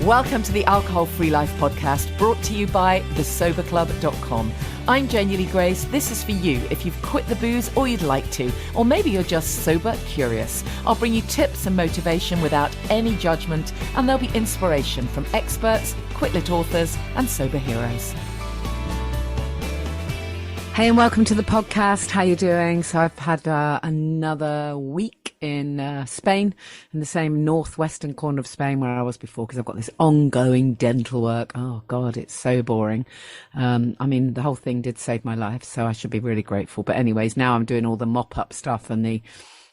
Welcome to the Alcohol Free Life podcast, brought to you by thesoberclub.com. I'm Janie Lee Grace. This is for you if you've quit the booze or you'd like to, or maybe you're just sober curious. I'll bring you tips and motivation without any judgment, and there'll be inspiration from experts, quit-lit authors, and sober heroes. Hey, and welcome to the podcast. How you doing? So I've had another week in Spain, in the same northwestern corner of Spain where I was before, because I've got this ongoing dental work. Oh God, it's so boring. I mean, the whole thing did save my life, so I should be really grateful. But anyways, now I'm doing all the mop-up stuff and the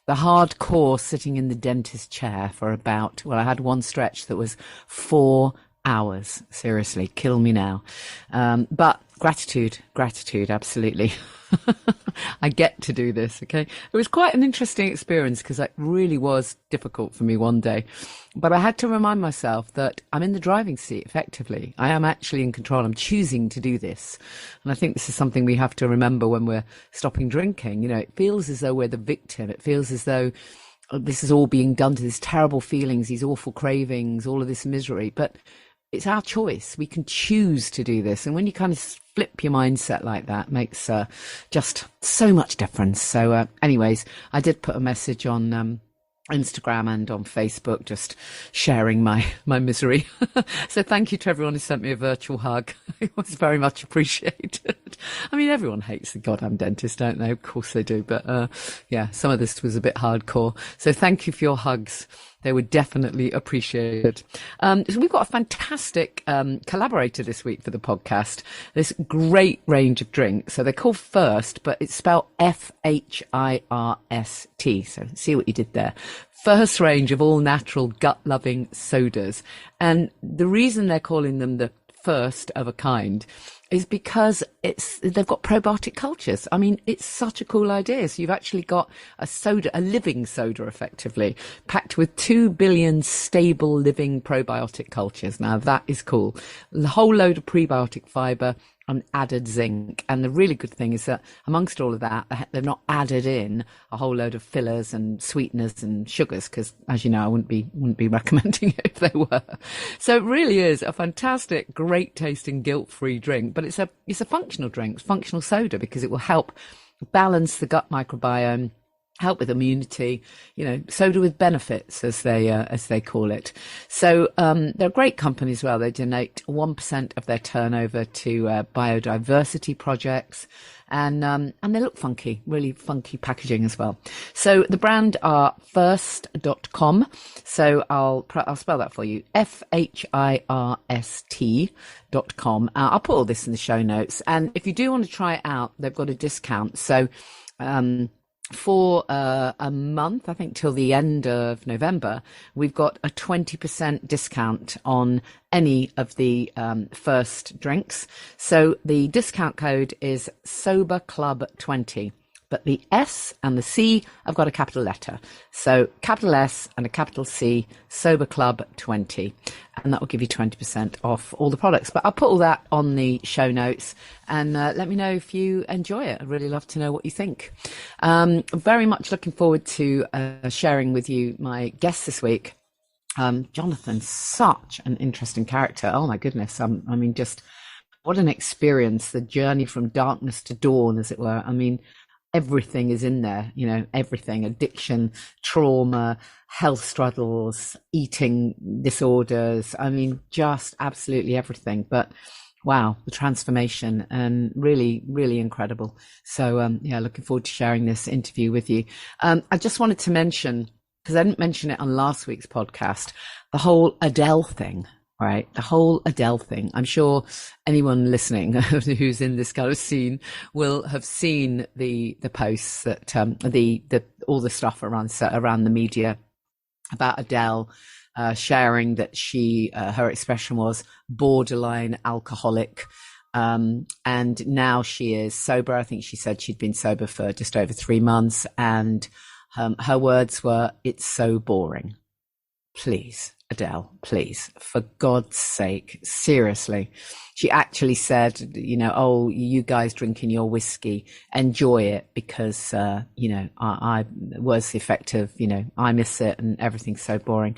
hardcore sitting in the dentist chair for about, well, I had one stretch that was 4 hours. Seriously, kill me now. But gratitude, absolutely. I get to do this, okay? It was quite an interesting experience because it really was difficult for me one day. But I had to remind myself that I'm in the driving seat, effectively. I am actually in control. I'm choosing to do this. And I think this is something we have to remember when we're stopping drinking. You know, it feels as though we're the victim. It feels as though this is all being done to these terrible feelings, these awful cravings, all of this misery. But it's our choice. We can choose to do this. And when you kind of flip your mindset like that, makes just so much difference. So anyways, I did put a message on Instagram and on Facebook, just sharing my misery. So thank you to everyone who sent me a virtual hug. It was very much appreciated. I mean, everyone hates the goddamn dentist, don't they? Of course they do. But yeah, some of this was a bit hardcore. So thank you for your hugs. They were definitely appreciated. So we've got a fantastic collaborator this week for the podcast. This great range of drinks. So they're called First, but it's spelled First. So see what you did there. First range of all natural gut-loving sodas. And the reason they're calling them the first of a kind is because they've got probiotic cultures. I mean, it's such a cool idea. So you've actually got a soda, a living soda, effectively, packed with 2 billion stable living probiotic cultures. Now that is cool. A whole load of prebiotic fiber and added zinc. And the really good thing is that amongst all of that, they've not added in a whole load of fillers and sweeteners and sugars, because as you know, I wouldn't be recommending it if they were. So it really is a fantastic, great tasting, guilt-free drink, but it's a functional drink, functional soda, because it will help balance the gut microbiome, help with immunity, you know, soda with benefits, as they call it. So they're a great company as well. They donate 1% of their turnover to biodiversity projects, and they look funky, really funky packaging as well. So the brand are first.com. So I'll spell that for you. FHIRST.com. I'll put all this in the show notes. And if you do want to try it out, they've got a discount. So for a month, I think till the end of November, we've got a 20% discount on any of the First drinks. So the discount code is SOBERCLUB20. But the S and the C have got a capital letter. So capital S and a capital C, Sober Club 20. And that will give you 20% off all the products. But I'll put all that on the show notes, and let me know if you enjoy it. I'd really love to know what you think. Very much looking forward to sharing with you my guest this week. Jonathan, such an interesting character. Oh my goodness. I mean, just what an experience. The journey from darkness to dawn, as it were. I mean, everything is in there, you know, everything: addiction, trauma, health struggles, eating disorders. I mean, just absolutely everything. But wow, the transformation, and really, really incredible. So, yeah, looking forward to sharing this interview with you. I just wanted to mention, because I didn't mention it on last week's podcast, the whole Adele thing. Right, the whole Adele thing. I'm sure anyone listening who's in this kind of scene will have seen the posts that all the stuff around the media about Adele sharing that her expression was borderline alcoholic, and now she is sober. I think she said she'd been sober for just over 3 months, and her words were, "It's so boring." Please, Adele, please, for God's sake, seriously. She actually said, you know, "Oh, you guys drinking your whiskey, enjoy it, because, you know, I was effective, you know, I miss it and everything's so boring."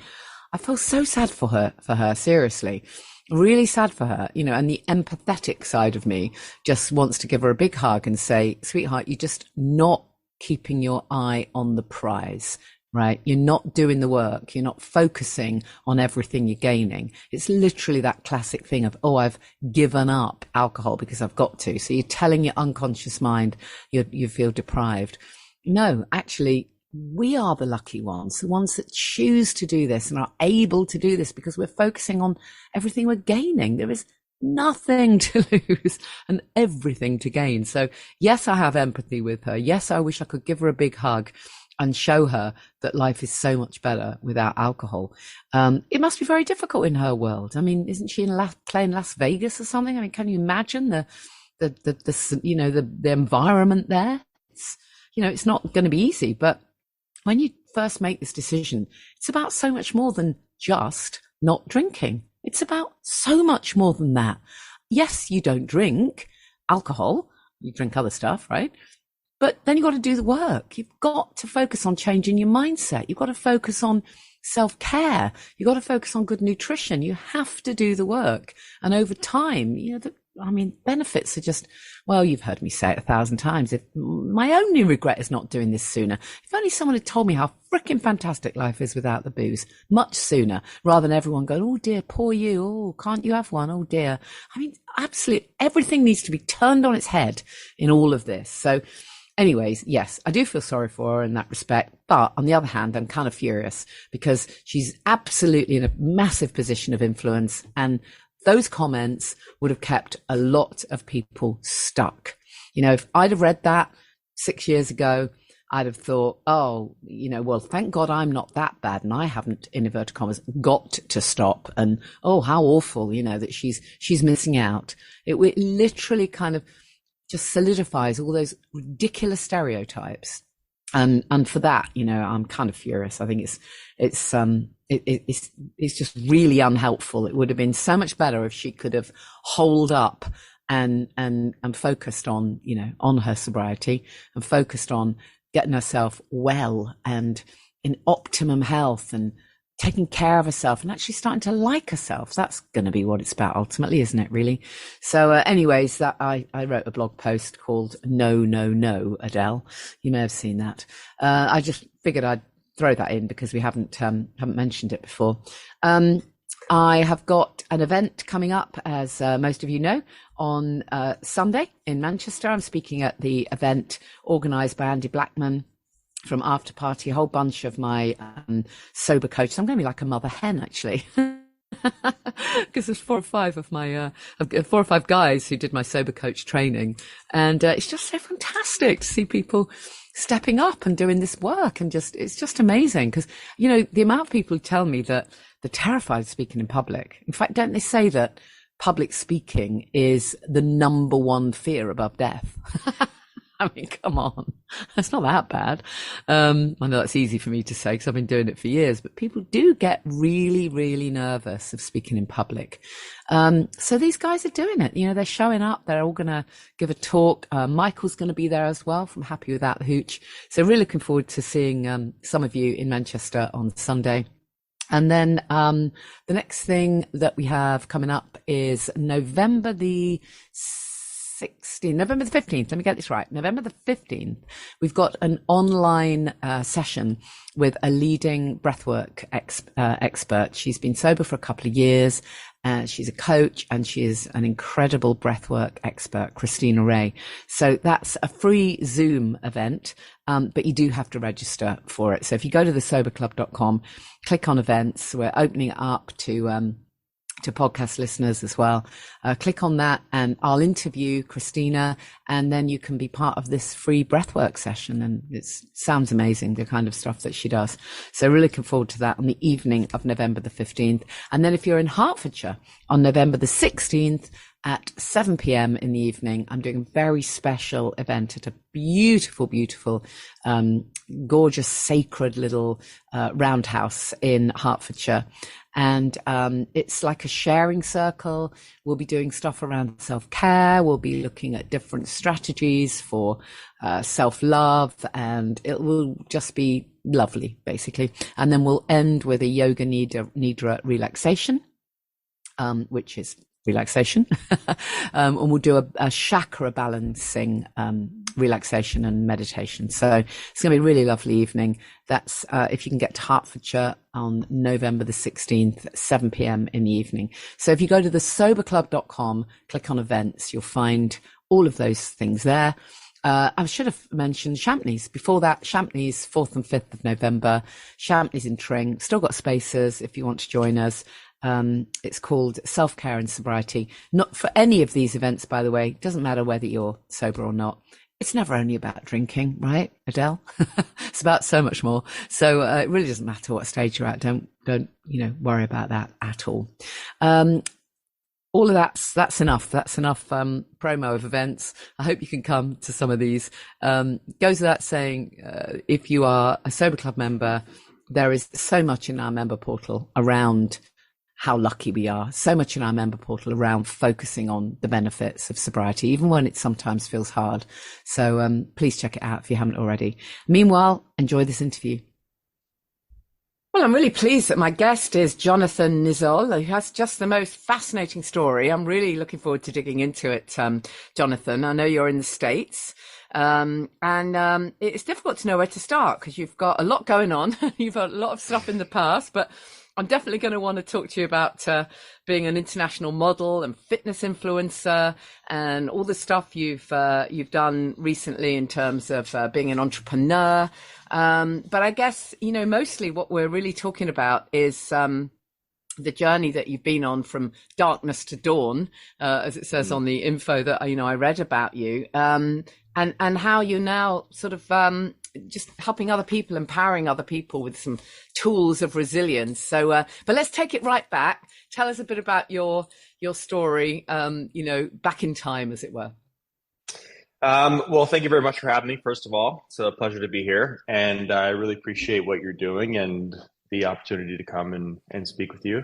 I feel so sad for her, seriously. Really sad for her, you know, and the empathetic side of me just wants to give her a big hug and say, sweetheart, you're just not keeping your eye on the prize, right? You're not doing the work. You're not focusing on everything you're gaining. It's literally that classic thing of, oh, I've given up alcohol because I've got to. So you're telling your unconscious mind you feel deprived. No, actually, we are the lucky ones, the ones that choose to do this and are able to do this because we're focusing on everything we're gaining. There is nothing to lose and everything to gain. So yes, I have empathy with her. Yes, I wish I could give her a big hug and show her that life is so much better without alcohol. It must be very difficult in her world. I mean, isn't she playing Las Vegas or something? I mean, can you imagine the you know, the environment there? It's, you know, it's not going to be easy, but when you first make this decision, it's about so much more than just not drinking. It's about so much more than that. Yes, you don't drink alcohol, you drink other stuff, right? But then you've got to do the work. You've got to focus on changing your mindset. You've got to focus on self-care. You've got to focus on good nutrition. You have to do the work. And over time, you know, benefits are just, well, you've heard me say it 1,000 times. If my only regret is not doing this sooner. If only someone had told me how freaking fantastic life is without the booze much sooner, rather than everyone going, oh dear, poor you. Oh, can't you have one? Oh dear. I mean, absolutely everything needs to be turned on its head in all of this. So anyways, yes, I do feel sorry for her in that respect. But on the other hand, I'm kind of furious because she's absolutely in a massive position of influence, and those comments would have kept a lot of people stuck. You know, if I'd have read that 6 years ago, I'd have thought, oh, you know, well, thank God I'm not that bad and I haven't, in inverted commas, got to stop. And, oh, how awful, you know, that she's missing out. It literally kind of just solidifies all those ridiculous stereotypes. And for that, you know, I'm kind of furious. I think it's just really unhelpful. It would have been so much better if she could have holed up and focused on, you know, on her sobriety and focused on getting herself well and in optimum health and taking care of herself and actually starting to like herself. That's going to be what it's about ultimately, isn't it, really? So anyways, that I wrote a blog post called No, No, No, Adele. You may have seen that. I just figured I'd throw that in because we haven't mentioned it before. I have got an event coming up, as most of you know, on Sunday in Manchester. I'm speaking at the event organised by Andy Blackman from After Party, a whole bunch of my sober coaches. I'm going to be like a mother hen, actually, because there's 4 or 5 of my, I've got 4 or 5 guys who did my sober coach training. And it's just so fantastic to see people stepping up and doing this work. And it's just amazing because, you know, the amount of people who tell me that they're terrified of speaking in public. In fact, don't they say that public speaking is the number 1 fear above death? I mean, come on, that's not that bad. I know that's easy for me to say because I've been doing it for years, but people do get really, really nervous of speaking in public. So these guys are doing it. You know, they're showing up. They're all going to give a talk. Michael's going to be there as well from Happy Without the Hooch. So really looking forward to seeing some of you in Manchester on Sunday. And then the next thing that we have coming up is November the 15th. Let me get this right. November the 15th, we've got an online session with a leading breathwork expert. She's been sober for a couple of years. She's a coach and she is an incredible breathwork expert, Christina Ray. So that's a free Zoom event, but you do have to register for it. So if you go to thesoberclub.com, click on events, we're opening it up to podcast listeners as well. Click on that and I'll interview Christina and then you can be part of this free breathwork session. And it sounds amazing, the kind of stuff that she does. So really looking forward to that on the evening of November the 15th. And then if you're in Hertfordshire on November the 16th at 7 p.m. in the evening, I'm doing a very special event at a beautiful, beautiful, gorgeous, sacred little roundhouse in Hertfordshire. And it's like a sharing circle. We'll be doing stuff around self-care. We'll be looking at different strategies for self-love. And it will just be lovely, basically. And then we'll end with a yoga nidra relaxation, which is relaxation. And we'll do a chakra balancing relaxation and meditation. So it's going to be a really lovely evening. That's if you can get to Hertfordshire on November the 16th, 7 p.m. in the evening. So if you go to thesoberclub.com, click on events, you'll find all of those things there. I should have mentioned Champneys. Before that, Champneys, 4th and 5th of November, Champneys in Tring. Still got spaces if you want to join us. It's called Self-Care and Sobriety. Not for any of these events, by the way. It doesn't matter whether you're sober or not. It's never only about drinking, right, Adele? It's about so much more. So it really doesn't matter what stage you're at. Don't worry about that at all. All of that's enough. That's enough promo of events. I hope you can come to some of these. Goes without saying, if you are a Sober Club member, there is so much in our member portal around how lucky we are. So much in our member portal around focusing on the benefits of sobriety, even when it sometimes feels hard. So please check it out if you haven't already. Meanwhile, enjoy this interview. Well, I'm really pleased that my guest is Jonathan Nizoll, who has just the most fascinating story. I'm really looking forward to digging into it, Jonathan. I know you're in the States, and it's difficult to know where to start because you've got a lot going on. You've got a lot of stuff in the past, but I'm definitely going to want to talk to you about being an international model and fitness influencer and all the stuff you've done recently in terms of being an entrepreneur. But I guess, mostly what we're really talking about is the journey that you've been on from darkness to dawn, as it says on the info that, I read about you, and how you're now sort of just helping other people, empowering other people with some tools of resilience. So, but let's take it right back. Tell us a bit about your story, back in time, as it were. Well, thank you very much for having me. First of all, it's a pleasure to be here, and I really appreciate what you're doing and the opportunity to come and speak with you.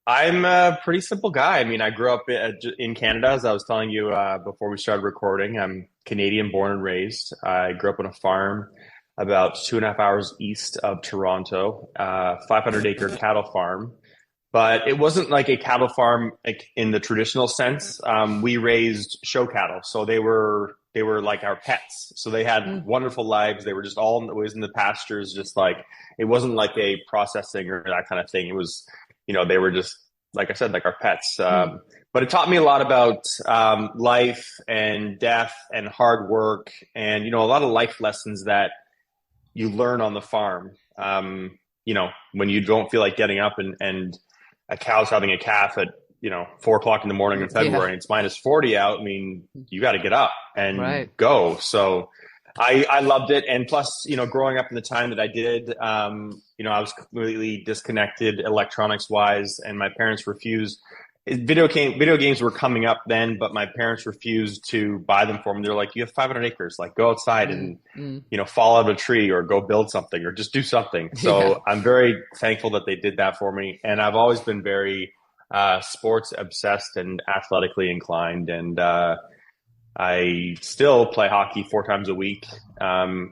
I'm a pretty simple guy. I mean, I grew up in Canada, as I was telling you before we started recording. I'm Canadian born and raised. I grew up on a farm about 2.5 hours east of Toronto, 500-acre cattle farm. But it wasn't like a cattle farm like in the traditional sense. We raised show cattle, so they were like our pets. So they had wonderful lives. They were just always in the pastures, just like it wasn't like a processing or that kind of thing. It was, they were just, like I said, like our pets. But it taught me a lot about life and death and hard work and, a lot of life lessons that you learn on the farm. When you don't feel like getting up and a cow's having a calf at, 4:00 in the morning in February, and it's -40 out. I mean, you got to get up and go. So I loved it. And plus, growing up in the time that I did, I was completely disconnected electronics wise, and my parents refused. Video games were coming up then, but my parents refused to buy them for me. They're like, you have 500 acres, like go outside and, fall out of a tree or go build something or just do something. So I'm very thankful that they did that for me. And I've always been very sports obsessed and athletically inclined. And I still play hockey 4 times a week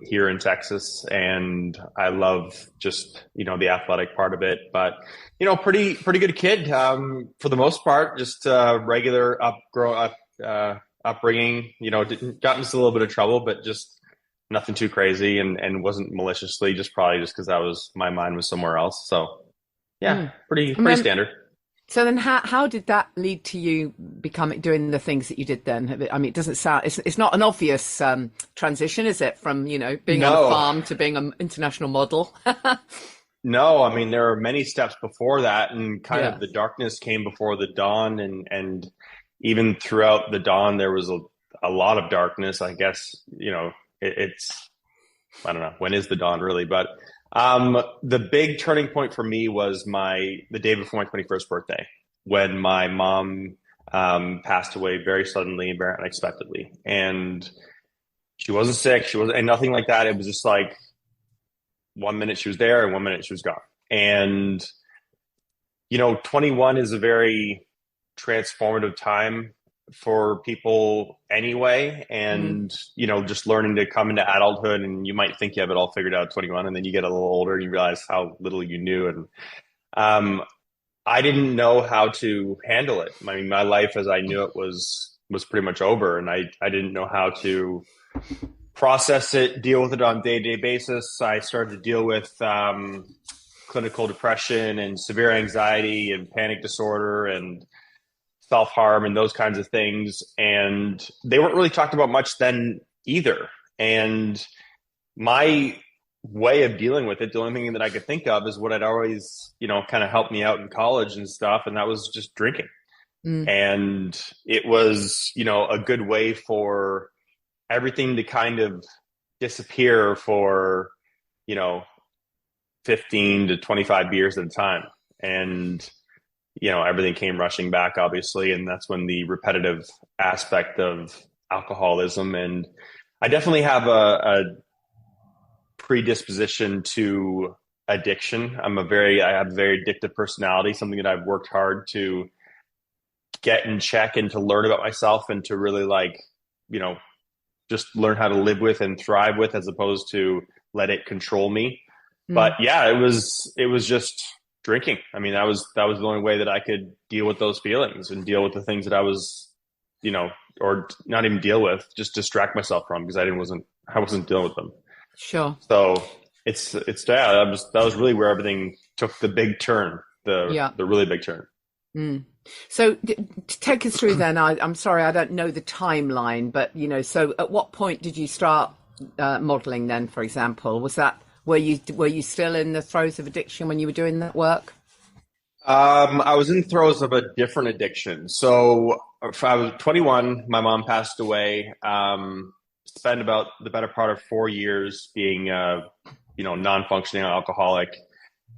here in Texas, and I love just the athletic part of it. But pretty good kid for the most part. Just regular upbringing. Got into a little bit of trouble, but just nothing too crazy, and wasn't maliciously. Just probably just because my mind was somewhere else. So yeah, pretty standard. So then how did that lead to you doing the things that you did then? I mean, it doesn't sound, it's not an obvious transition, is it? From, being on a farm to being an international model? No, I mean, there are many steps before that, and kind of the darkness came before the dawn. And even throughout the dawn, there was a lot of darkness. I guess, it's, I don't know, when is the dawn really? But the big turning point for me was the day before my 21st birthday, when my mom passed away very suddenly and very unexpectedly. And she wasn't sick, and nothing like that. It was just like 1 minute she was there and 1 minute she was gone. And 21 is a very transformative time for people anyway. Mm. And, just learning to come into adulthood, and you might think you have it all figured out at 21, and then you get a little older and you realize how little you knew. And um, I didn't know how to handle it. I mean, my life as I knew it was pretty much over, and I didn't know how to process it, deal with it on a day-to-day basis. I started to deal with clinical depression and severe anxiety and panic disorder and self-harm and those kinds of things. And they weren't really talked about much then either. And my way of dealing with it, the only thing that I could think of is what had always, kind of helped me out in college and stuff. And that was just drinking. Mm. And it was, a good way for everything to kind of disappear for, you know, 15 to 25 beers at a time. And, everything came rushing back, obviously. And that's when the repetitive aspect of alcoholism. And I definitely have a predisposition to addiction. I have a very addictive personality, something that I've worked hard to get in check and to learn about myself and to really just learn how to live with and thrive with, as opposed to let it control me. But yeah, it was just drinking. I mean, that was the only way that I could deal with those feelings and deal with the things that I was, or not even deal with, just distract myself from, because I wasn't dealing with them. Sure. So that was really where everything took the big turn, the really big turn. Mm. So take us through then. I'm sorry, I don't know the timeline, but so at what point did you start modeling then, for example? Were you still in the throes of addiction when you were doing that work? I was in throes of a different addiction. So I was 21. My mom passed away. Spent about the better part of 4 years being, non-functioning alcoholic.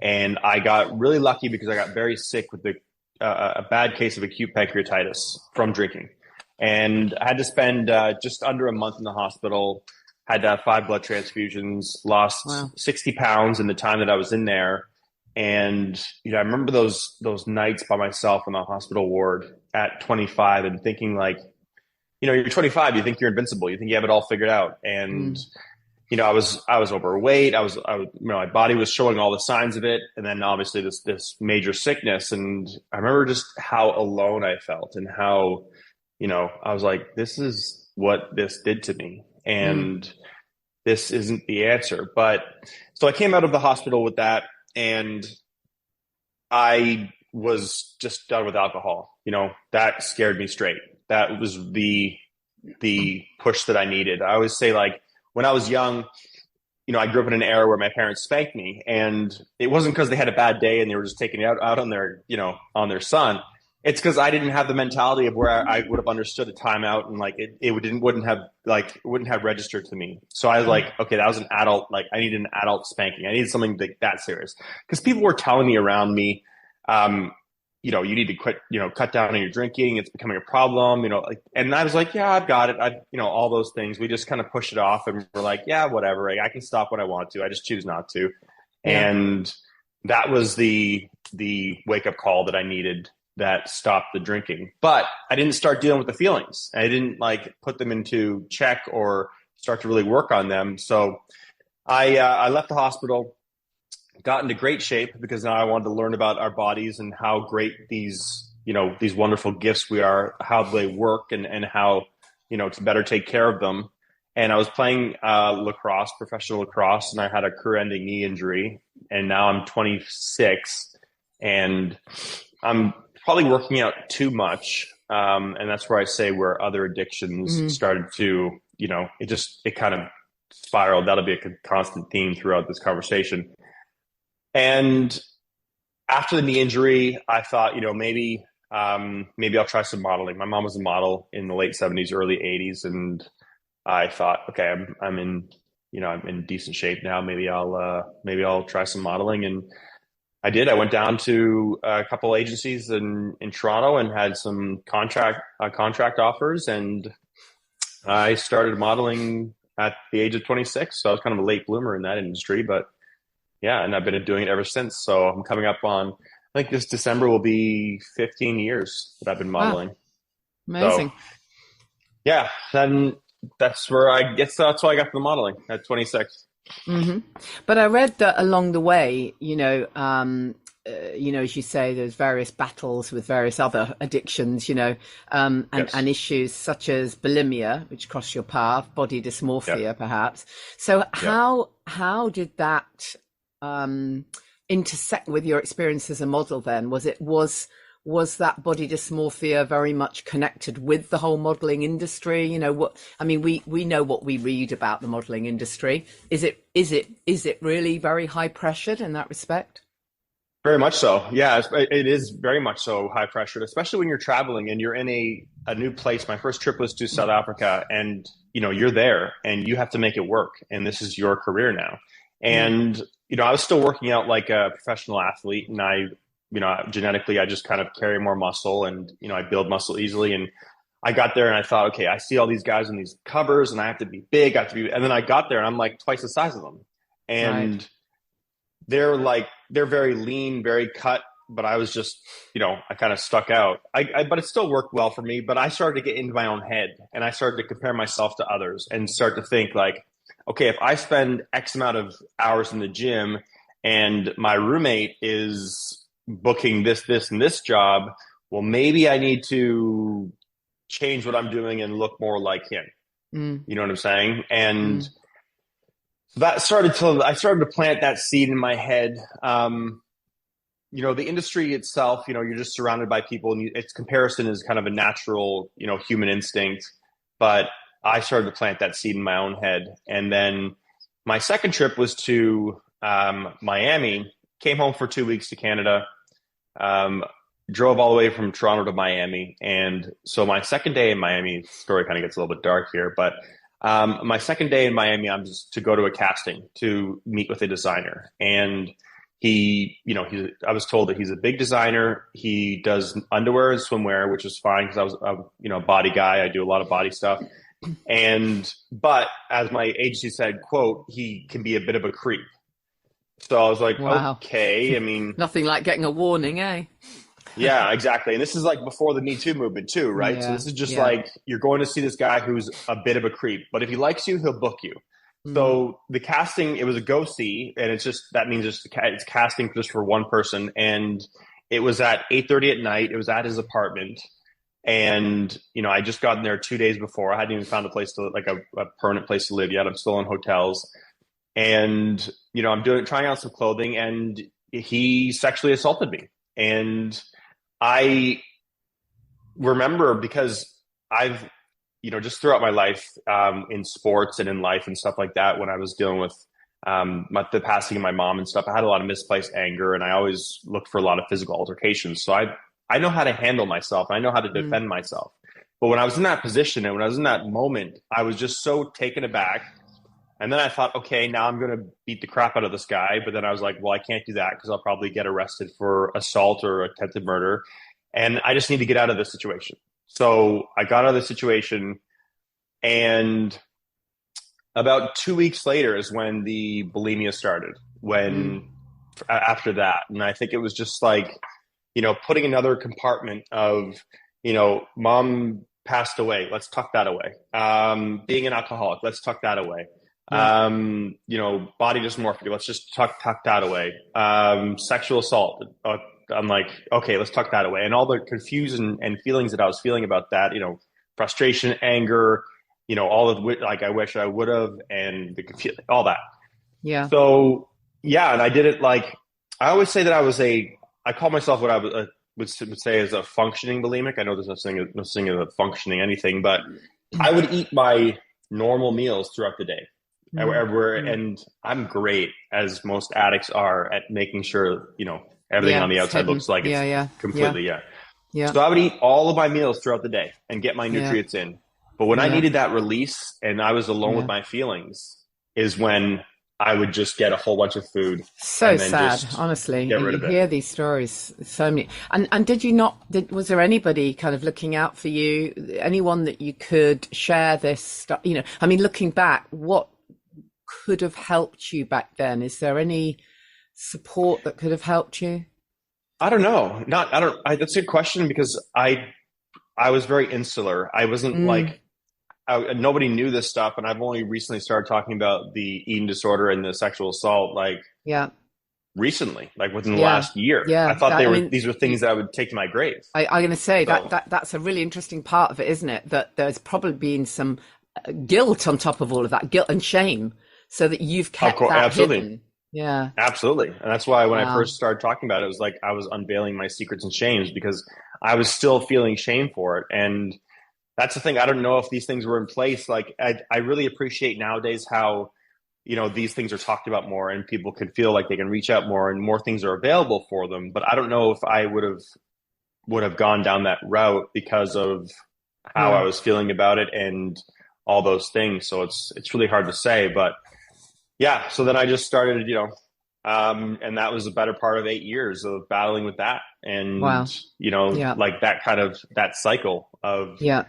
And I got really lucky because I got very sick with a bad case of acute pancreatitis from drinking. And I had to spend just under a month in the hospital, had to have 5 blood transfusions, lost Wow. 60 pounds in the time that I was in there. And, I remember those nights by myself in the hospital ward at 25 and thinking like, you're 25, you think you're invincible, you think you have it all figured out. And, I was overweight. My body was showing all the signs of it. And then obviously this major sickness. And I remember just how alone I felt and how, I was like, this is what this did to me. And this isn't the answer. But so I came out of the hospital with that, and I was just done with alcohol. That scared me straight. That was the push that I needed. I always say, like, when I was young, I grew up in an era where my parents spanked me, and it wasn't because they had a bad day and they were just taking it out on their, on their son. It's because I didn't have the mentality of where I would have understood a timeout, and like it wouldn't have registered to me. So I was like, okay, that was an adult. Like, I needed an adult spanking. I needed something that serious, because people were telling me around me, you need to quit, cut down on your drinking. It's becoming a problem, and I was like, yeah, I've got it. All those things. We just kind of push it off, and we're like, yeah, whatever. I can stop when I want to. I just choose not to. Yeah. And that was the wake up call that I needed, that stopped the drinking. But I didn't start dealing with the feelings. I didn't put them into check or start to really work on them. So I left the hospital, got into great shape, because now I wanted to learn about our bodies and how great these wonderful gifts we are, how they work, and how, to better take care of them. And I was playing lacrosse, professional lacrosse, and I had a career-ending knee injury. And now I'm 26, and I'm probably working out too much. And that's where I say where other addictions started to, it kind of spiraled. That'll be a constant theme throughout this conversation. And after the knee injury, I thought, maybe I'll try some modeling. My mom was a model in the late 70s, early 80s. And I thought, okay, I'm in decent shape now. Maybe I'll try some modeling. And I did. I went down to a couple agencies in Toronto and had some contract offers, and I started modeling at the age of 26. So I was kind of a late bloomer in that industry, but yeah, and I've been doing it ever since. So I'm coming up on, I think this December will be 15 years that I've been modeling. Wow. So Amazing. yeah, then that's where I guess that's why I got the modeling at 26. Hmm. But I read that along the way, as you say, there's various battles with various other addictions, and Yes. issues such as bulimia, which crossed your path, body Yep. dysmorphia, perhaps. So Yep. how did that intersect with your experience as a model? Then was that body dysmorphia very much connected with the whole modeling industry? What I mean, we know what we read about the modeling industry. Is it really very high pressured in that respect? Very much so. Yeah, it is very much so high pressured, especially when you're traveling and you're in a new place. My first trip was to South Africa, and you're there and you have to make it work, and this is your career now. Mm, And I was still working out like a professional athlete, and genetically I just kind of carry more muscle, and I build muscle easily. And I got there and I thought, okay, I see all these guys in these covers, and I have to be big, I have to be. And then I got there and I'm like twice the size of them, right. and they're very lean, very cut, but I was just, I kind of stuck out. But it still worked well for me. But I started to get into my own head, and I started to compare myself to others and start to think like, okay, if I spend X amount of hours in the gym and my roommate is booking this, and this job, well, maybe I need to change what I'm doing and look more like him. Mm, You know what I'm saying? And mm, I started to plant that seed in my head. The industry itself, you're just surrounded by people, and its comparison is kind of a natural, human instinct. But I started to plant that seed in my own head. And then my second trip was to Miami, came home for 2 weeks to Canada, um, drove all the way from Toronto to Miami. And so my second day in Miami, story kind of gets a little bit dark here, but my second day in Miami, I'm just to go to a casting to meet with a designer. And I was told that he's a big designer. He does underwear and swimwear, which is fine because I was a body guy. I do a lot of body stuff. But as my agency said, quote, he can be a bit of a creep. So I was like, wow. okay. I mean, Nothing like getting a warning, eh? yeah, exactly. And this is like before the Me Too movement too, right? So Yeah, this is just yeah. like you're going to see this guy who's a bit of a creep, but if he likes you, he'll book you. Mm, So the casting, it was a go see, and it's just that means it's casting just for one person, and it was at 8:30 at night. It was at his apartment, and I just gotten there 2 days before. I hadn't even found a place to like a permanent place to live yet. I'm still in hotels, and I'm trying out some clothing, and he sexually assaulted me, and I remember because I've, just throughout my life, in sports and in life and stuff like that, when I was dealing with the passing of my mom and stuff, I had a lot of misplaced anger, and I always looked for a lot of physical altercations. So I know how to handle myself. I know how to mm, defend myself. But when I was in that position and when I was in that moment, I was just so taken aback. And then I thought, okay, now I'm going to beat the crap out of this guy. But then I was like, well, I can't do that because I'll probably get arrested for assault or attempted murder. And I just need to get out of this situation. So I got out of the situation, and about 2 weeks later is when the bulimia started. mm, When after that, and I think it was just like putting another compartment of mom passed away. Let's tuck that away. Being an alcoholic. Let's tuck that away. yeah, Body dysmorphia. Let's just tuck that away. Sexual assault. I'm like, okay, let's tuck that away. And all the confusion and feelings that I was feeling about that, frustration, anger, all of like I wish I would have, and all that. yeah. So yeah, and I did it like I always say that I call myself what I would say as a functioning bulimic. I know there's no thing as a functioning anything, but I would eat my normal meals throughout the day. Mm, mm. And I'm great, as most addicts are, at making sure, everything Yeah, on the it's outside hidden. looks like Yeah, it's yeah, yeah, completely, yeah. yeah, So I would eat all of my meals throughout the day and get my yeah, nutrients in. But when I yeah, needed that release and I was alone with yeah. my feelings, is when I would just get a whole bunch of food So and then sad, just honestly. get rid You of it. hear these stories, so many. And did you not, was there anybody kind of looking out for you? Anyone that you could share this stuff? I mean, looking back, what could have helped you back then? Is there any support that could have helped you? I don't know. Not, I don't, I, That's a good question because I was very insular. I wasn't Mm, like nobody knew this stuff, and I've only recently started talking about the eating disorder and the sexual assault, like yeah, recently, like within the yeah, last year. I yeah. thought I mean, these were things that I would take to my grave. I'm going to say that, So, that's a really interesting part of it, isn't it? That there's probably been some guilt on top of all of that, guilt and shame, so that you've of kept course, that absolutely. hidden. Yeah. Absolutely. And that's why when I Wow. first started talking about it, it was like I was unveiling my secrets and shames because I was still feeling shame for it. And that's the thing. I don't know if these things were in place. Like I really appreciate nowadays how, these things are talked about more and people can feel like they can reach out more and more things are available for them. But I don't know if I would have gone down that route because of how I Yeah. was feeling about it and all those things. So it's really hard to say. But yeah, so then I just started, and that was a better part of 8 years of battling with that. And, Wow. Yeah. like that kind of that cycle of Yeah.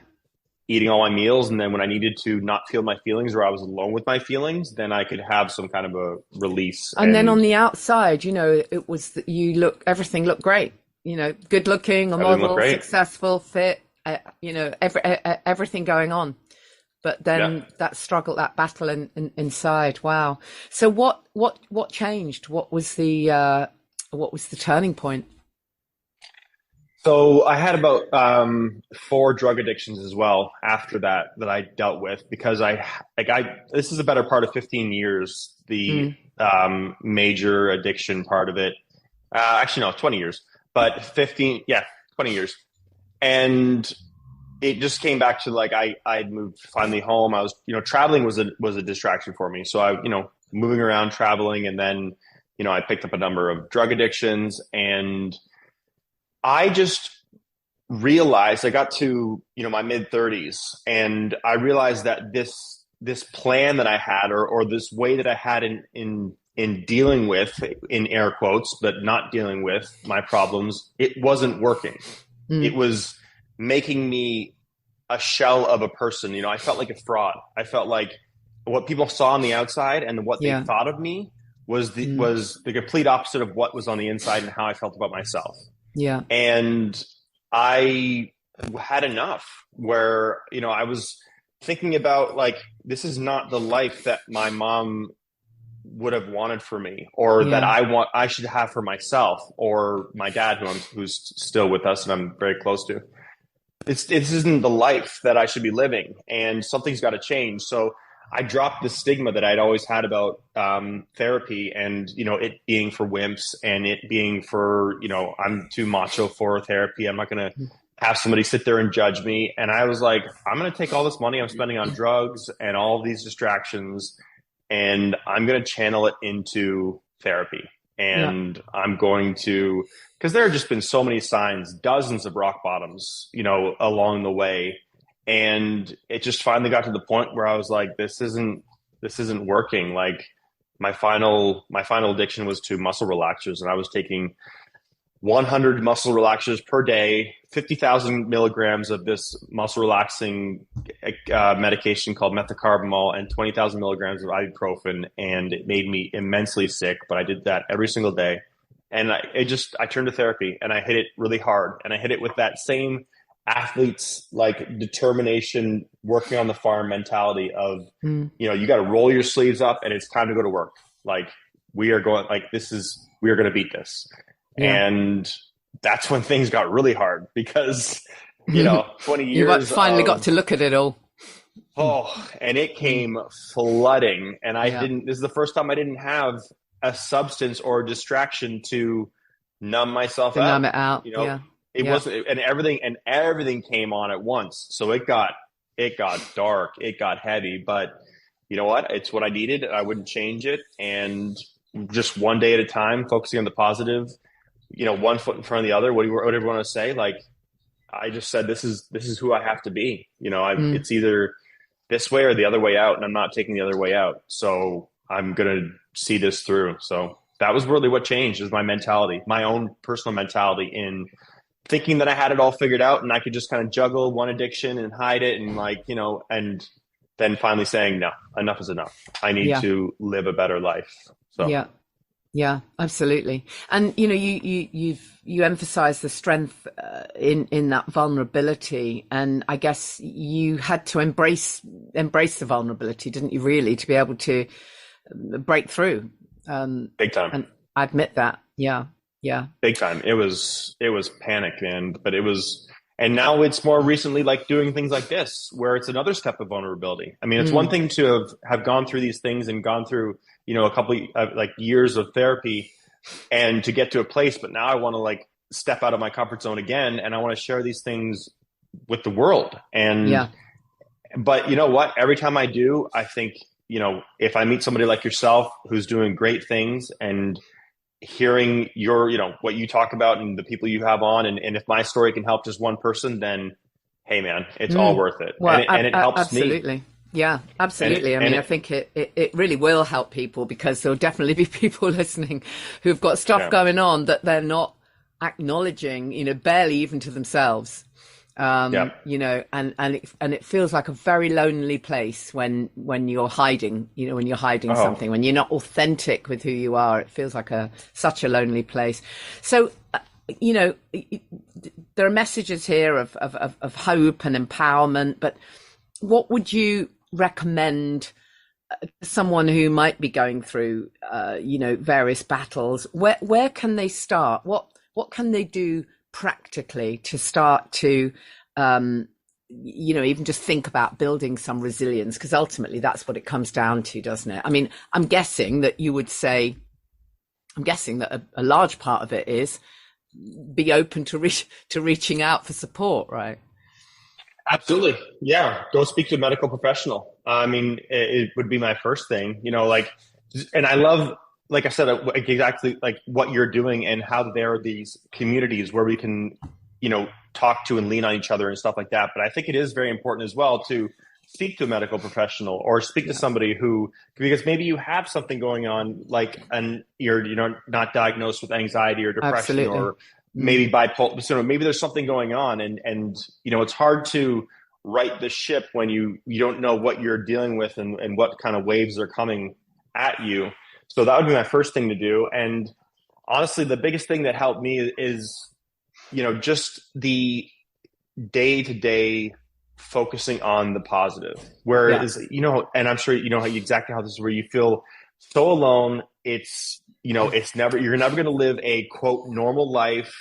eating all my meals. And then when I needed to not feel my feelings or I was alone with my feelings, then I could have some kind of a release. And then on And the outside, it was that everything looked great. Good looking, a everything looked model, great. successful, fit, everything going on. But Yeah. then that struggle, that battle inside. Wow. So what changed? What was the turning point? So I had about four drug addictions as well after that I dealt with because this is a better part of 15 years, the Mm, major addiction part of it. Actually, no, 20 years, but 15, yeah, 20 years. And it just came back to like I'd moved finally home. I was, traveling was a distraction for me. So I, moving around, traveling, and then, I picked up a number of drug addictions and I just realized I got to, my mid 30s and I realized that this plan that I had or this way that I had in dealing with in air quotes, but not dealing with my problems, it wasn't working. It mm, was making me a shell of a person. I felt like a fraud. I felt like what people saw on the outside and what they yeah. thought of me was the Mm, was the complete opposite of what was on the inside and how I felt about myself. yeah. And I had enough where, I was thinking about like, this is not the life that my mom would have wanted for me or that Yeah. I should have for myself or my dad who's still with us and I'm very close to. This isn't the life that I should be living and something's got to change. So I dropped the stigma that I'd always had about therapy and, it being for wimps and it being for, I'm too macho for therapy. I'm not going to have somebody sit there and judge me. And I was like, I'm going to take all this money I'm spending on drugs and all of these distractions and I'm going to channel it into therapy. Yeah. And I'm going to, because there have just been so many signs, dozens of rock bottoms, along the way. And it just finally got to the point where I was like, this isn't working. Like my final addiction was to muscle relaxers, and I was taking 100 muscle relaxers per day, 50,000 milligrams of this muscle relaxing medication called methocarbamol, and 20,000 milligrams of ibuprofen. And it made me immensely sick, but I did that every single day. And I turned to therapy and I hit it really hard. And I hit it with that same athlete's like determination, working on the farm mentality of, Mm, you got to roll your sleeves up and it's time to go to work. Like we are going, like we are going to beat this. yeah. And that's when things got really hard because, 20 You years finally got of, to look at it all. and it Mm, came flooding. And yeah. this is the first time I didn't have a substance or a distraction to numb myself To numb out. it out. You know, Yeah. it Yeah. wasn't, and everything came on at once. So it got dark, it got heavy, but you know what? It's what I needed. I wouldn't change it. And just one day at a time, focusing on the positive, one foot in front of the other, whatever you want to say. Like I just said, this is who I have to be. Mm, It's either this way or the other way out, and I'm not taking the other way out. So I'm gonna see this through. So that was really what changed is my mentality, my own personal mentality in thinking that I had it all figured out and I could just kind of juggle one addiction and hide it and and then finally saying, no, enough is enough. I need yeah. to live a better life. So Yeah. Yeah, absolutely. And you emphasize the strength in that vulnerability, and I guess you had to embrace the vulnerability, didn't you? Really, to be able to break through. Big time. And I admit that. Yeah, yeah. Big time. It was panic, man. But it was, and now it's more recently like doing things like this, where it's another step of vulnerability. I mean, it's one Mm, thing to have gone through these things and gone through, a couple of like years of therapy and to get to a place, but now I want to like step out of my comfort zone again, and I want to share these things with the world. And yeah. but you know what? Every time I do, I think, if I meet somebody like yourself who's doing great things and hearing your, what you talk about and the people you have on, and if my story can help just one person, then hey, man, it's all Mm. worth it. Well, And it helps me. absolutely. Yeah, And it, absolutely. I and mean, I it, think it really will help people, because there'll definitely be people listening who've got stuff yeah. going on that they're not acknowledging, barely even to themselves. Yeah. And it feels like a very lonely place when you're hiding, when you're hiding Oh, something, when you're not authentic with who you are. It feels like such a lonely place. So, there are messages here of hope and empowerment, but what would you recommend someone who might be going through, various battles? Where can they start? What can they do practically to start to, even just think about building some resilience? Because ultimately, that's what it comes down to, doesn't it? I mean, I'm guessing that you would say, I'm guessing that a large part of it is be open to reaching out for support, right? absolutely. Yeah. Go speak to a medical professional. I mean, it would be my first thing, like, and I love, like I said, exactly like what you're doing and how there are these communities where we can, talk to and lean on each other and stuff like that. But I think it is very important as well to speak to a medical professional or speak to Yeah, somebody who, because maybe you have something going on, like, and you're, not diagnosed with anxiety or depression, absolutely. or Mm, maybe bipolar, so maybe there's something going on, and it's hard to right the ship when you don't know what you're dealing with, and what kind of waves are coming at you. So that would be my first thing to do. And honestly, the biggest thing that helped me is, just the day to day focusing on the positive. yeah. Whereas, and I'm sure you know how exactly how this is, where you feel so alone. You're never going to live a quote normal life.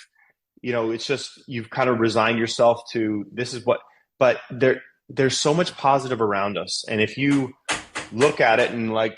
It's just you've kind of resigned yourself to this is what, but there's so much positive around us. And if you look at it and like,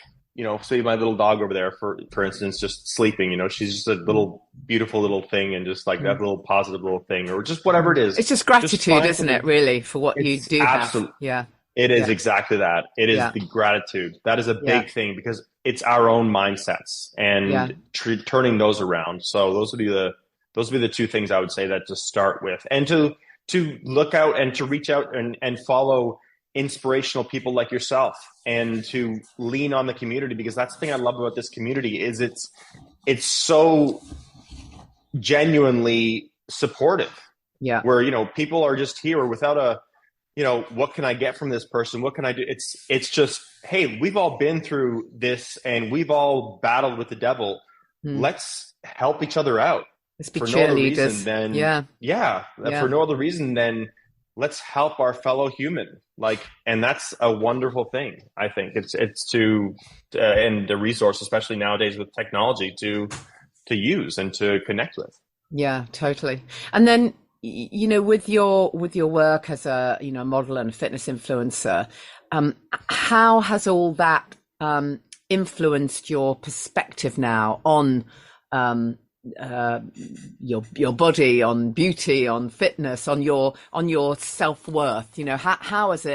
say my little dog over there, for instance, just sleeping, she's just a little beautiful little thing, and just like that Mm. little positive little thing, or just whatever it is, It's just just gratitude, find isn't it, something. really, for what you It's do have? absolute. Yeah, It is yeah, exactly that. It is yeah, the gratitude. That is a yeah, big thing, because it's our own mindsets yeah, and turning those around. So those would be the two things I would say that to start with, and to look out and to reach out and follow inspirational people like yourself, and to lean on the community, because that's the thing I love about this community is it's so genuinely supportive, yeah. where people are just here without a, what can I get from this person, what can I do. It's just, hey, we've all been through this and we've all battled with the devil. Mm. Let's help each other out. Let's be For no other reason cheerleaders. than, Yeah, yeah, for yeah, no other reason than let's help our fellow human. Like, and that's a wonderful thing. I think it's to and the resource, especially nowadays with technology, to use and to connect with. yeah, totally. And then, with your work as a model and a fitness influencer, how has all that influenced your perspective now on um, uh, your body, on beauty, on fitness, on your self-worth? How has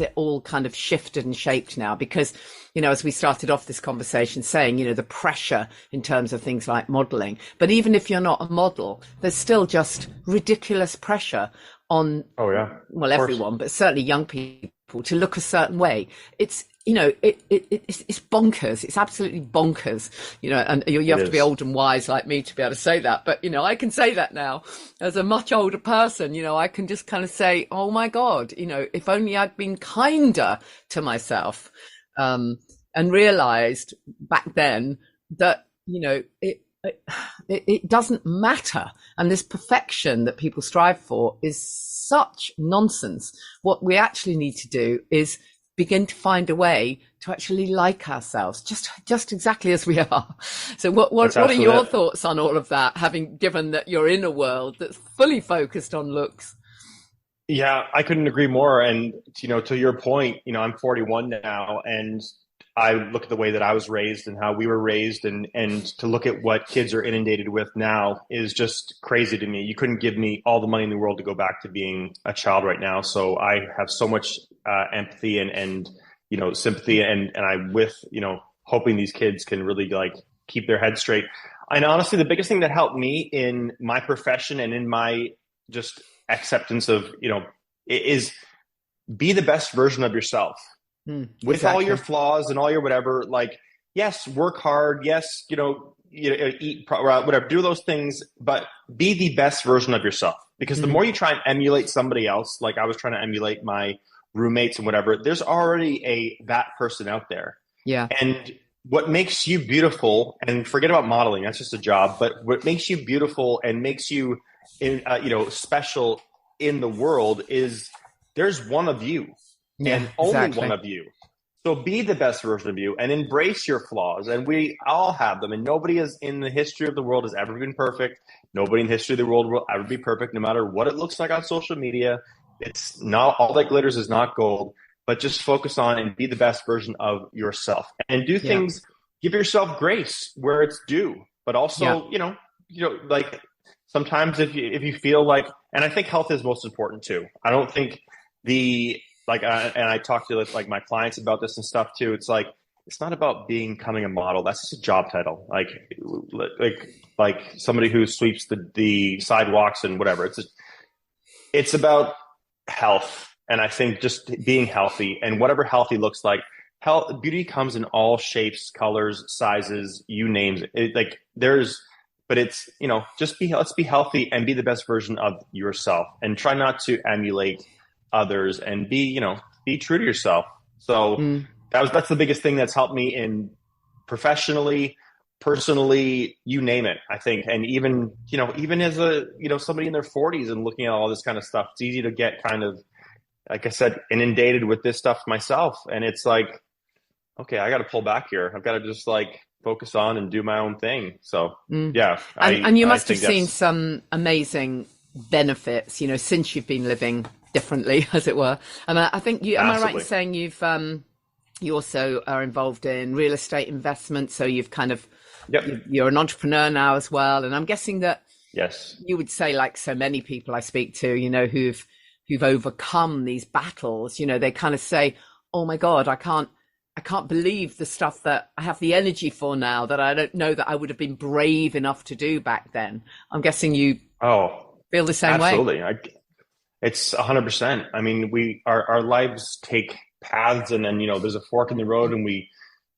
it all kind of shifted and shaped now? Because as we started off this conversation saying, the pressure in terms of things like modeling, but even if you're not a model, there's still just ridiculous pressure on, Oh yeah, well, of course. everyone, but certainly young people, to look a certain way. It's bonkers. It's absolutely bonkers. And you It have to be is. old and wise like me to be able to say that. But I can say that now as a much older person. I can just kind of say, oh my God, if only I'd been kinder to myself, and realized back then that you know, it doesn't matter. And this perfection that people strive for is such nonsense. What we actually need to do is begin to find a way to actually like ourselves, just exactly as we are. So what are your thoughts on all of that, having given that you're in a world that's fully focused on looks? Yeah, I couldn't agree more. And, to your point, I'm 41 now, and I look at the way that I was raised and how we were raised, and to look at what kids are inundated with now is just crazy to me. You couldn't give me all the money in the world to go back to being a child right now. So I have so much empathy and sympathy, and I with hoping these kids can really like keep their head straight. And honestly, the biggest thing that helped me in my profession and in my just acceptance of is be the best version of yourself. With Exactly. all your flaws and all your whatever. Like, yes, work hard, yes, eat whatever, do those things, but be the best version of yourself, because the more you try and emulate somebody else, like I was trying to emulate my roommates and whatever, there's already that person out there. Yeah. And what makes you beautiful, and forget about modeling, that's just a job, but what makes you beautiful and makes you special in the world is there's one of you. Yeah, and only exactly. one of you. So be the best version of you and embrace your flaws. And we all have them. And nobody is in the history of the world has ever been perfect. Nobody in the history of the world will ever be perfect, no matter what it looks like on social media. It's not all that glitters is not gold, but just focus on and be the best version of yourself and do things. Give yourself grace where it's due, but also, like sometimes if you feel like, and I think health is most important too. I don't think and I talk to like my clients about this and stuff too. It's like, it's not about becoming a model. That's just a job title. Like somebody who sweeps the sidewalks and whatever. It's about health. And I think just being healthy, and whatever healthy looks like, beauty comes in all shapes, colors, sizes, you name it. But it's, let's be healthy and be the best version of yourself, and try not to emulate others, and be true to yourself. So that's the biggest thing that's helped me in professionally, personally, you name it, I think. And even as a somebody in their 40s and looking at all this kind of stuff, it's easy to get kind of, like I said, inundated with this stuff myself. And it's like, okay, I got to pull back here. I've got to just like focus on and do my own thing. So yeah. And you must have seen some amazing benefits, since you've been living differently, as it were. And I think am I right in saying you also are involved in real estate investment? So you've kind of, you're an entrepreneur now as well. And I'm guessing that you would say, like so many people I speak to, who've overcome these battles, they kind of say, oh my God, I can't believe the stuff that I have the energy for now that I don't know that I would have been brave enough to do back then. I'm guessing you feel the same way. Absolutely. It's 100%. I mean, our lives take paths, and then, there's a fork in the road, and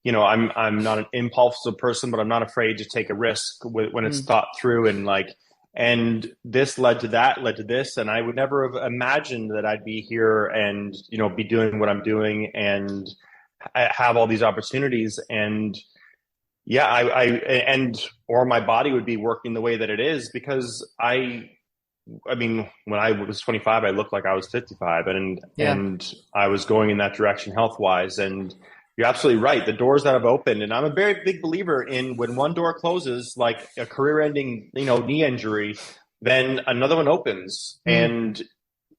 I'm not an impulsive person, but I'm not afraid to take a risk when it's thought through, and this led to that, led to this. And I would never have imagined that I'd be here and, be doing what I'm doing and have all these opportunities. And or my body would be working the way that it is, because I mean, when I was 25, I looked like I was 55, and I was going in that direction health wise. And you're absolutely right. The doors that have opened, and I'm a very big believer in when one door closes, like a career ending, knee injury, then another one opens. And,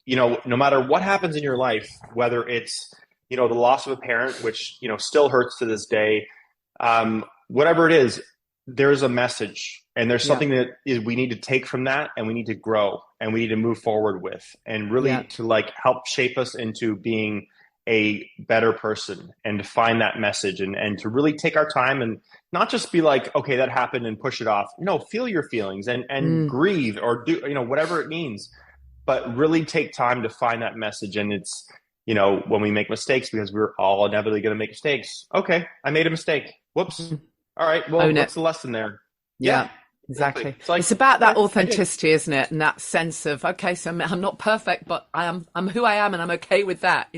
no matter what happens in your life, whether it's, the loss of a parent, which, still hurts to this day, whatever it is, there's a message. And there's something that we need to take from that, and we need to grow, and we need to move forward with, and really to help shape us into being a better person, and to find that message, and to really take our time, and not just be like, okay, that happened, and push it off. No, feel your feelings and grieve, or do, whatever it means, but really take time to find that message. And it's, when we make mistakes, because we're all inevitably going to make mistakes. Okay, I made a mistake. Whoops. All right. Well, what's the lesson there? Yeah. Exactly. It's about that authenticity, isn't it? And that sense of, okay, so I'm not perfect, but I'm who I am, and I'm okay with that,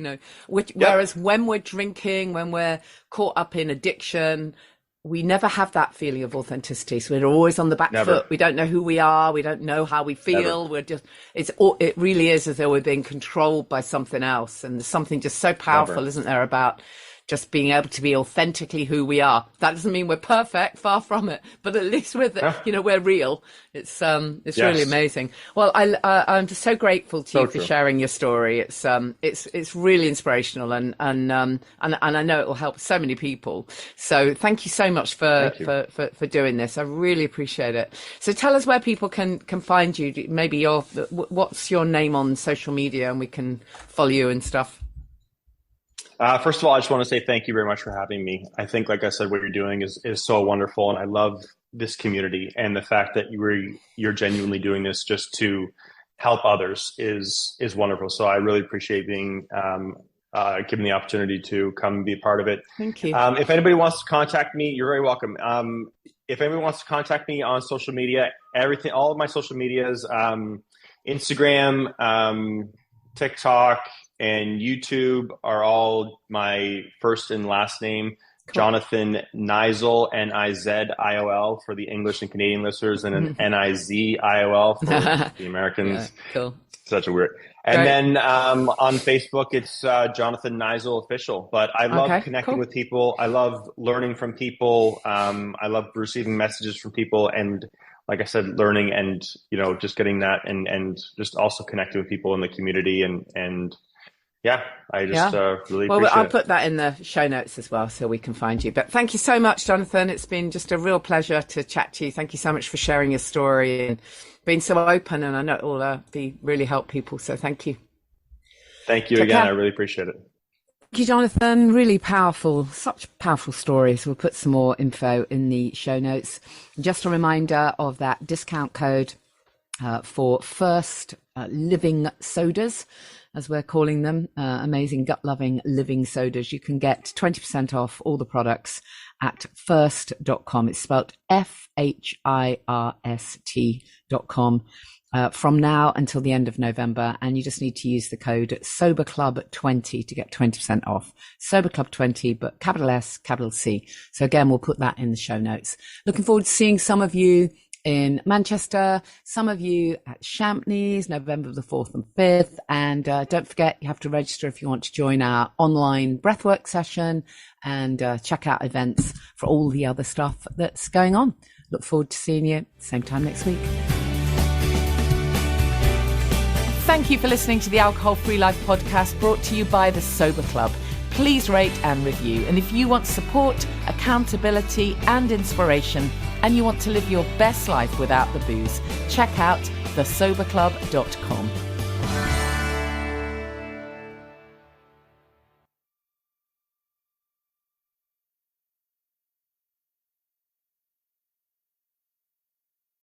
Whereas when we're drinking, when we're caught up in addiction, we never have that feeling of authenticity. So we're always on the back Never. foot. We don't know who we are. We don't know how we feel. Never. We're just, it really is as though we're being controlled by something else. And there's something just so powerful, Never. isn't there, about just being able to be authentically who we are. That doesn't mean we're perfect, far from it, but at least we're real. It's Yes. really amazing. Well, I'm just so grateful to you for true. sharing your story. It's really inspirational, and I know it will help so many people. So thank you so much for doing this. I really appreciate it. So tell us where people can find you. Maybe what's your name on social media, and we can follow you and stuff. First of all, I just want to say thank you very much for having me. I think, like I said, what you're doing is so wonderful, and I love this community, and the fact that you're genuinely doing this just to help others is wonderful. So I really appreciate being given the opportunity to come and be a part of it. Thank you. If anybody wants to contact me, you're very welcome. If anybody wants to contact me on social media, all of my social medias, Instagram, TikTok, and YouTube are all my first and last name, cool. Jonathan Niziol, Niziol for the English and Canadian listeners, and an Niziol for the Americans. Yeah, cool. Such a weird. And then on Facebook, it's Jonathan Niziol Official. But I love connecting with people. I love learning from people. I love receiving messages from people, and like I said, learning and just getting that, and just also connecting with people in the community and. Yeah, I just really appreciate it. Well, I'll put that in the show notes as well so we can find you. But thank you so much, Jonathan. It's been just a real pleasure to chat to you. Thank you so much for sharing your story and being so open. And I know it will really help people. So thank you. Thank you again. I really appreciate it. Thank you, Jonathan. Really powerful, such powerful stories. We'll put some more info in the show notes. Just a reminder of that discount code for First Living Sodas, as we're calling them, amazing gut-loving living sodas. You can get 20% off all the products at first.com. It's spelled FHIRST.com from now until the end of November. And you just need to use the code SOBERCLUB20 to get 20% off. SOBERCLUB20, but capital S, capital C. So again, we'll put that in the show notes. Looking forward to seeing some of you in Manchester, some of you at Champneys, November the 4th and 5th. And don't forget, you have to register if you want to join our online breathwork session, and check out events for all the other stuff that's going on. Look forward to seeing you same time next week. Thank you for listening to the Alcohol Free Life podcast, brought to you by the Sober Club. Please rate and review. And if you want support, accountability and inspiration, and you want to live your best life without the booze, check out thesoberclub.com.